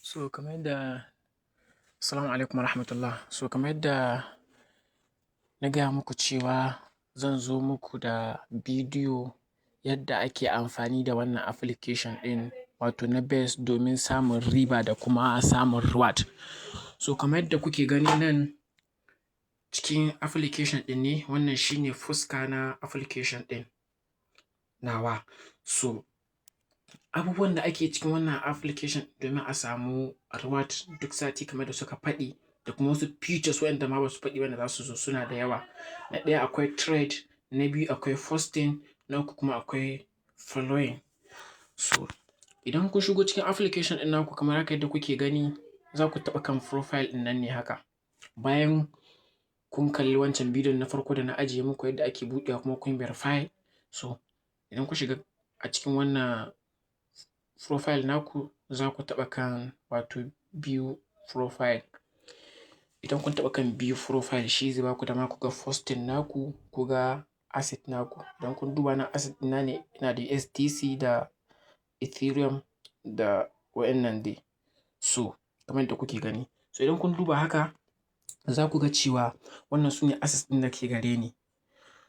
So kamar yadda Assalamu alaikum warahmatullah. So kamar yadda na gaya muku cewa zan zo muku da bidiyo yadda ake amfani da wannan application ɗin wato na Base domin samun riba da kuma samun reward. So kamar yadda kuke gani nan cikin application ɗin ne, wannan shi ne fuska na application ɗin nawa. So abubuwan da ake cikin wannan application domin a samu reward duk sati kamar da suka faɗi da kuma wasu features waɗanda ma ba su faɗi wanda za su zo suna da yawa. Na ɗaya akwai trade, na biyu akwai posting, na uku kuma akwai following. So idan kun shigo cikin application ɗin naku kamar haka yadda kuke gani, za ku taɓa kan profile ɗin nan ne haka. Bayan kun kalli wancan bidiyon na farko da na ajiye muku yadda ake buɗewa kuma kun verify. So idan kun shiga a cikin wannan profile naku za ku taɓa kan wato view profile. Idan kun taɓa kan view profile shi zai baku dama ku ga posting naku, ku ga asset naku. Idan kun duba nan asset ɗina ne, ina da STC da Ethereum da waɗannan dai. So kamar yadda kuke gani. So idan kun duba haka za ku ga cewa wannan su ne assets ɗin da ke gare ni.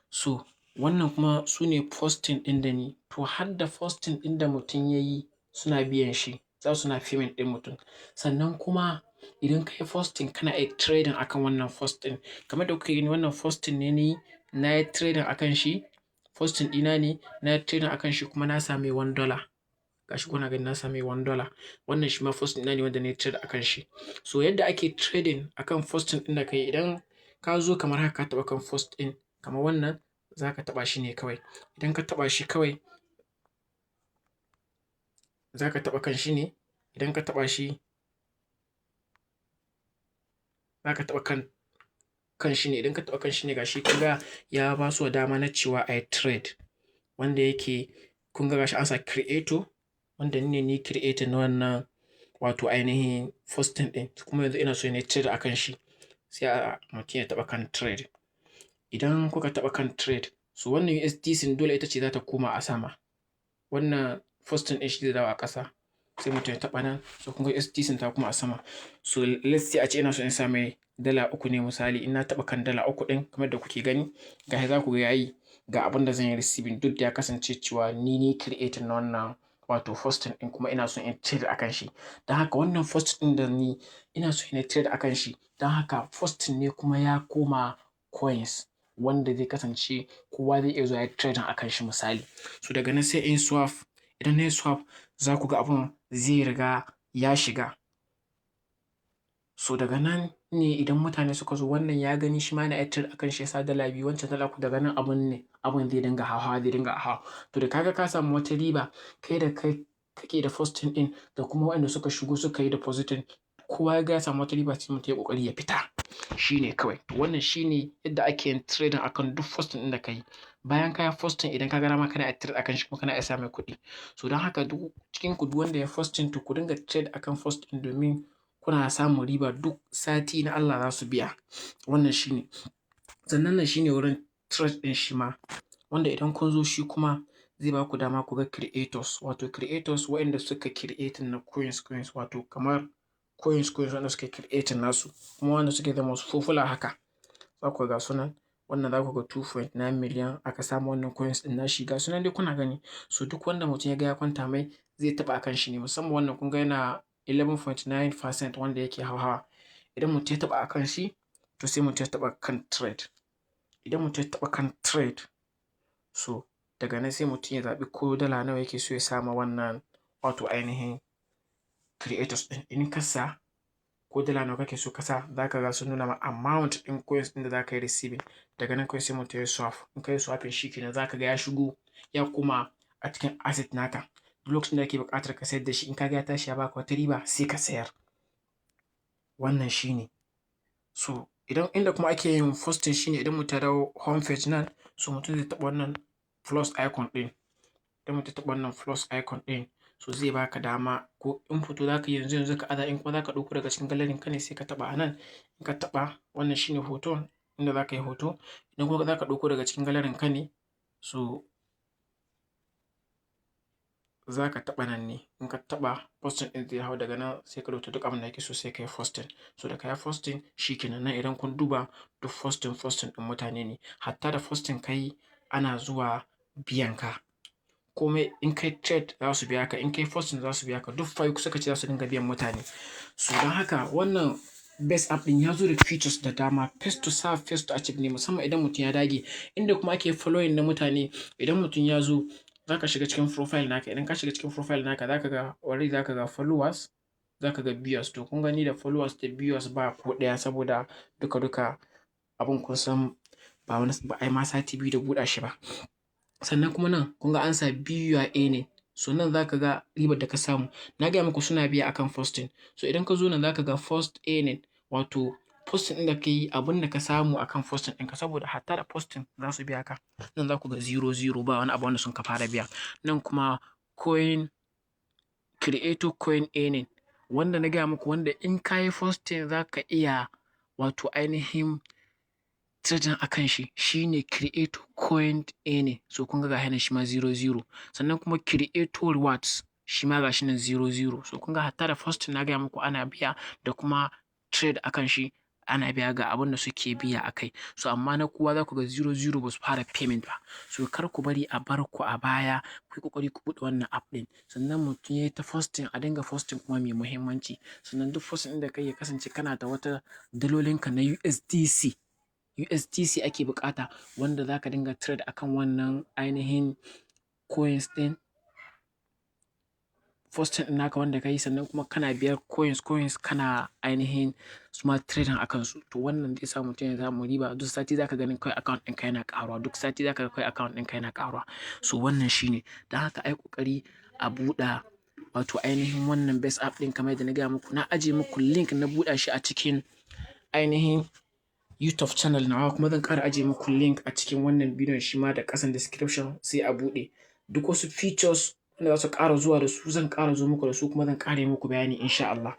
So wannan kuma su ne posting ɗin da ni. To har da posting ɗin da mutum ya yi suna biyan shi, za su na payment ɗin mutum. Sannan kuma idan ka yi posting kana iya trading akan wannan posting. Kamar da kuke gani wannan posting ne ni na yi trading akan shi. Posting ɗina ne na yi trading akan shi kuma na sami $1. Gashi kuna gani na sami $1. Wannan shi ma posting ɗina ne wanda na yi trade akan shi. So yadda ake trading akan posting ɗin da ka yi, idan ka zo kamar haka ka taɓa kan post ɗin kamar wannan, za ka taɓa shi ne kawai. Idan ka taɓa shi kawai, za ka taɓa kan shi ne. Idan ka taɓa shi, za ka taɓa kan shi ne. Idan ka taɓa kan shi ne gashi kun ga ya ba su dama na cewa a yi trade. Wanda yake kun ga gashi an sa creator, wanda ni ne ni creator na wannan wato ainihin posting ɗin. Kuma yanzu ina so na yi trade akan shi. Sai mutum ya taɓa kan trade. Idan kuka taɓa kan trade, so wannan USDC dole ita ce za ta koma a sama. Wannan posting ɗin shi zai dawo a ƙasa. Sai mutum ya taɓa nan, so kun ga USDC ta koma a sama. So let's say a ce ina so in sa mai $3 ne misali, in na taɓa kan $3 ɗin kamar da kuke gani, gashi za ku ga yayi ga abin da zan yi receiving duk da ya kasance cewa ni creator na wannan wato posting ɗin kuma ina so in trade akan shi. Don haka wannan posting ɗin da ni ina so in trade akan shi. Don haka posting ne kuma ya koma coins wanda zai kasance kowa zai iya zuwa ya trading akan shi misali. So daga nan sai in swap. Idan na yi swap za ku ga abun zai riga ya shiga. So daga nan ne idan mutane suka zo wannan ya gani shi ma yana iya trade akan shi ya sa $2 wancan $3 daga nan abun zai dinga hawa zai dinga hawa. To da kaga ka samu wata riba kai da kai kake da posting ɗin da kuma waɗanda suka shigo suka yi depositing, kowa ya ga ya samu wata riba sai mutum ya ƙoƙari ya fita. Shi ne kawai. Wannan shi ne yadda ake yin trading akan duk posting ɗin da ka yi. Bayan ka yi posting idan ka ga dama kana iya trade akan shi kuma kana iya sa mai kuɗi. So don haka duk cikin ku duk wanda ya posting to ku dinga trade akan posting domin kuna samun riba duk sati na Allah za su biya. Wannan shi ne. Sannan nan shi ne wurin trade ɗin shi ma. Wanda idan kun zo shi kuma zai ba ku dama ku ga creators. Wato creators waɗanda suka creating na coins wato kamar coins wanda suka creating nasu. Kuma wanda suke da most popular haka. Za ku ga sunan. Wannan za ku ga 2.9 million aka samu wannan coins ɗin nashi. Ga sunan dai kuna gani. So duk wanda mutum ya ga ya kwanta mai zai taɓa akan shi ne. Musamman wannan kun ga yana 11.9% wanda yake hawa. Idan mutum ya taɓa akan shi, to sai mutum ya taɓa kan trade. Idan mutum ya taɓa kan trade, so daga nan sai mutum ya zaɓi ko dala nawa yake so ya sama wannan wato ainihin creators ɗin. In ka sa ko dala nawa kake so ka sa, za ka ga sun nuna ma amount ɗin coins ɗin da za ka yi receiving. Daga nan kawai sai mutum ya swap. In ka yi swapping shi kenan za ka ga ya shigo ya koma a cikin asset naka. Duk lokacin da kake buƙatar ka sayar da shi in ka ga ya tashi ya baka wata riba sai ka sayar. Wannan shi ne. So idan inda kuma ake yin posting shi ne idan mutum ya dawo home page nan, so mutum zai taɓa wannan plus icon ɗin. Idan mutum ya taɓa wannan plus icon ɗin, so zai baka dama ko in hoto za ka yi yanzu ka aza, in kuma za ka ɗauko daga cikin galerin ka ne sai ka taɓa a nan. In ka taɓa wannan shi ne hoton inda za ka yi hoto. Idan kuma za ka ɗauko daga cikin galerin ka ne, so za ka taɓa nan ne, in ka taɓa posting ɗin zai hau, daga nan sai ka rubuta duk abin da kake so sai ka yi posting. So da ka yi posting shikenan, nan idan kun duba duk posting ɗin mutane ne, hatta da posting ka yi ana zuwa biyan ka. Komai in kai trade za su biya ka, in kai posting za su biya ka, duk suka ce za su dinga biyan mutane. So don haka wannan best app ɗin ya zo da features da dama, first to serve first to achieve ne, musamman idan mutum ya dage. Inda kuma ake following na mutane, idan mutum ya zo za ka shiga cikin profile naka, idan ka shiga cikin profile naka za ka ga already za ka ga followers, za ka ga viewers. To kun gani da followers da viewers ba ko ɗaya, saboda duka abin kun san ba a yi ma sati 2 da buɗa shi ba. Sannan kuma nan kun ga an sa BUA ne, so nan za ka ga ribar da ka samu. Na gaya muku suna biya akan posting, so idan ka zo nan za ka ga first earning, wato posting ɗin da ka yi, abin da ka samu akan posting ɗinka, saboda hatta da posting za su biya ka. Nan za ku ga 0 ba wani abu wanda sun ka fara biya. Nan kuma coin creator coin earning, wanda na gaya muku, wanda in ka yi posting za ka iya wato ainihin trading akan shi, shine creator coin earning. So kun ga hannun shi ma 0. Sannan kuma creator rewards shi ma ga shi nan 0. So kun ga hatta da posting na gaya muku ana biya, da kuma trade akan shi ana biya, ga abin da suke biya a kai. So amma na kowa za ku ga 0 ba su fara payment ba. So kar ku bari a bar ku a baya, ku yi ƙoƙari ku buɗe wannan app ɗin. Sannan mutum ya yi ta posting, a dinga posting kuma mai muhimmanci. Sannan duk posting ɗin da kai ya kasance kana da wata dalolinka na USDC ake buƙata, wanda za ka dinga trade akan wannan ainihin coins ɗin, posting ɗin naka wanda ka yi. Sannan kuma kana biyar coins kana ainihin smart trading akan su. To wannan zai sa mutum ya samu riba. Duk sati za ka ganin kai account ɗinka yana ƙaruwa, duk sati za ka ga kai account ɗinka yana ƙaruwa. So wannan shine. Don haka ai ƙoƙari a buɗe wato ainihin wannan best app ɗin, kamar yadda na gaya muku. Na ajiye muku link na buɗe shi a cikin ainihin YouTube channel nawa, kuma zan ƙara ajiye muku link a cikin wannan bidiyon shi ma da ƙasan description, sai a buɗe. Duk wasu features wanda za su ƙara zuwa da su zan ƙara zo muku da su, kuma zan ƙara yi muku bayani insha Allah.